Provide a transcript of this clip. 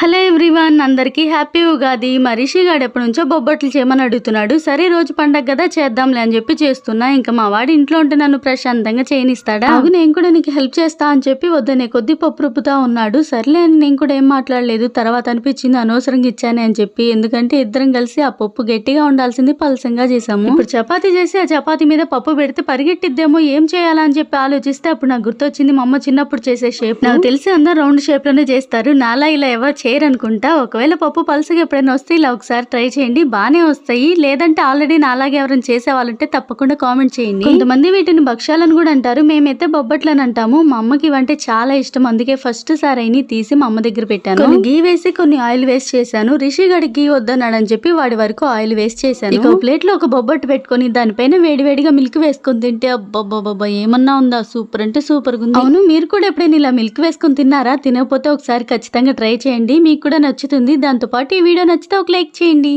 Hello everyone, అందరికీ happy Ugadi. Rishi గాడు ఎప్పటి నుంచో బొబ్బట్లు చేయమని అడుగుతున్నాడు. సరే రోజు పండగ కదా చేద్దాంలే అని చెప్పి చేస్తున్నా. ఇంకా మా వాడు ఇంట్లో ఉంటే నన్ను ప్రశాంతంగా చేయనిస్తాడా? నేను కూడా నీకు హెల్ప్ చేస్తా అని చెప్పి వద్దనే కొద్ది పప్పు రుబ్బుతా ఉన్నాడు. సర్లే అని నేను కూడా ఏం మాట్లాడలేదు. తర్వాత అనిపించింది అనవసరంగా ఇచ్చానే అని చెప్పి. ఎందుకంటే ఇద్దరం కలిసి ఆ పప్పు గట్టిగా ఉండాల్సింది పలసంగా చేసాము. ఇప్పుడు చపాతీ చేసి ఆ చపాతీ మీద పప్పు పెడితే పరిగెట్టిద్దేమో, ఏం చేయాలా అని చెప్పి ఆలోచిస్తే అప్పుడు నాకు గుర్తొచ్చింది మా అమ్మ చిన్నప్పుడు చేసే షేప్. నాకు తెలిసి అందరూ రౌండ్ షేప్ లోనే చేస్తారు. నాలా ఇలా ఎవరు అనుకుంటా. ఒకవేళ పప్పు పలుసగా ఎప్పుడైనా వస్తే ఇలా ఒకసారి ట్రై చేయండి, బానే వస్తాయి. లేదంటే ఆల్రెడీ నాలాగే ఎవరైనా చేసే వాళ్ళంటే తప్పకుండా కామెంట్ చేయండి. కొంతమంది వీటిని భక్ష్యాలను కూడా అంటారు, మేమైతే బొబ్బట్లని అంటాము. మా అమ్మకి ఇవంటే చాలా ఇష్టం, అందుకే ఫస్ట్ సారైని తీసి మా అమ్మ దగ్గర పెట్టాను. కొన్ని గీ వేసి కొన్ని ఆయిల్ వేస్ట్ చేశాను. రిషి గడికి గీ వద్దన్నాడు అని చెప్పి వాడి వరకు ఆయిల్ వేస్ట్ చేశాను. ఇక ప్లేట్ లో ఒక బొబ్బట్టు పెట్టుకొని దానిపైన వేడివేడిగా మిల్క్ వేసుకొని తింటే అబ్బబ్బబ్బా ఏమన్నా ఉందా, సూపర్ అంటే సూపర్ గా ఉంది. అవును, మీరు కూడా ఎప్పుడైనా ఇలా మిల్క్ వేసుకొని తిన్నారా? తినకపోతే ఒకసారి ఖచ్చితంగా ట్రై చేయండి, మీకు కూడా నచ్చుతుంది. దాంతోపాటు ఈ వీడియో నచ్చితే ఒక లైక్ చేయండి.